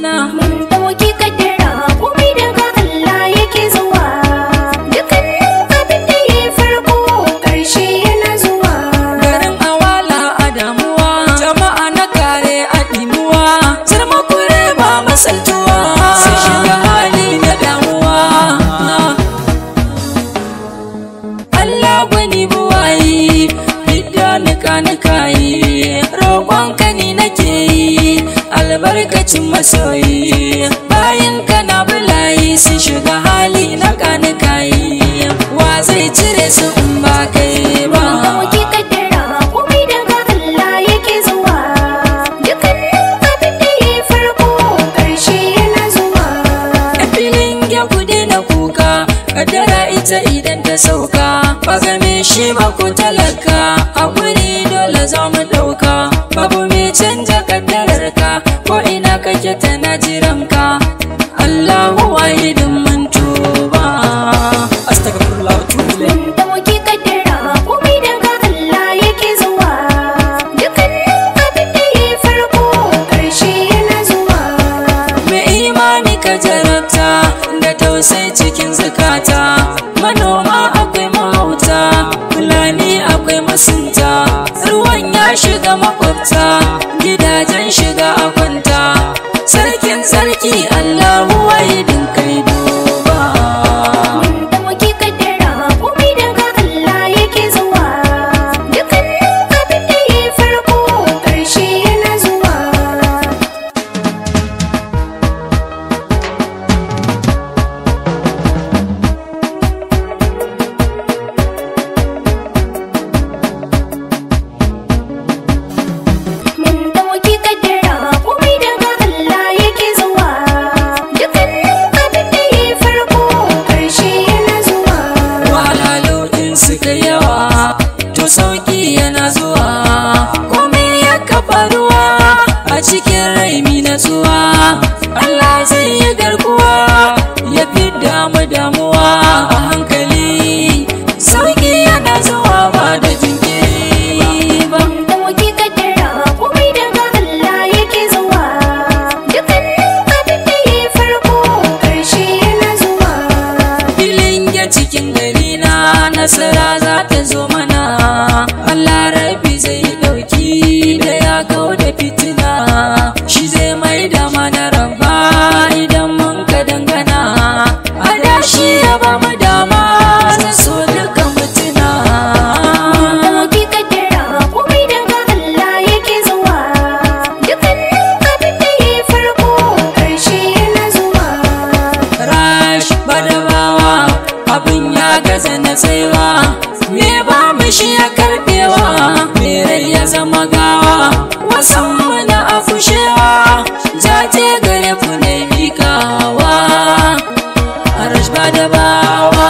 na. Mun ɗauki kaddara komai daga Allah yake zuwa. Dukkanin abin da ya farko ƙarshe yana zuwa. Garin awala a damuwa, jama'a na kare a ɗimuwa, zama kure ba masaltuwa, sun shiga hali na damuwa. Allah gwani buwayi, bidda nika yi, roƙonka ni nake yi, albarkacin masoyi, bayan kana bulayi sun shiga hali na kanikayi, wa zai cire su in ba kai ba. Mun ɗauki kaddara komai daga Allah yake zuwa. Dukkanin abin da ya farko ƙarshe yana zuwa. A filin ku daina kuka, kaddara ita idan ta sauka, ba game shi ba ku talaka, a guri dole za mu ɗauka, babu mai canja kaddararka, ko ina kake tana jiranka, Allahu wahidin mun tuba. Astaghfirullah wa tubu ilayh. Mun ɗauki kaddara komai daga Allah yake zuwa. Dukkanin abin da ya farko ƙarshe yana zuwa. Mai imani ka jarabta da tausayi cikin zakata, manoma akwai mahauta, fulani akwai masunta, ruwan ya shiga makwabta, gidajen shiga a kwanta, sarkin sarki Allahu wahidin kai duba. Mun ɗauki kaddara komai daga Allah yake zuwa. Dukkanin abin da ya farko ƙarshe yana zuwa. Mun ɗauki kaddara komai daga Allah yake zuwa. Dukkanin abin da ya farko ƙarshe yana zuwa. Wahalhalu in suka yawa, to sauki yana zuwa, komai ya kafa ruwa a cikin raimi na zuwa, Allah zai yi garkuwa, ya fidda mu damuwa a hankali, sauki yana zuwa ba da jinkiri ba. Mun ɗauki kaddara komai daga Allah yake zuwa. Dukkanin abin da ya farko ƙarshe yana zuwa. Filinge cikin gari na nasara za ta zo mana, Allah rabi zai ɗauki da ya kau da fitina, shi zai mai da mana rabba idan mun ka dangana, a da shi ya ba mu dama zan so duka mutuna. Mun ɗauki kaddara komai daga Allah yake zuwa. Dukkanin abin da ya farko ƙarshe yana zuwa. Rash Badabawa, abin ya gaza na tsaiwa, me ba mu shi ya karbewa, me rai ya zama gawa, wasan mu na afushewa, jaje gare ku na mikawa. Rash Badabawa.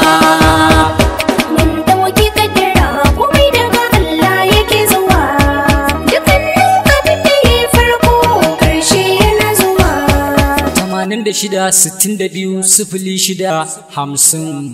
Mun ɗauki kaddara komai daga Allah yake zuwa. Dukkanin abin da ya farko ƙarshe yana zuwa. 86 62 06 50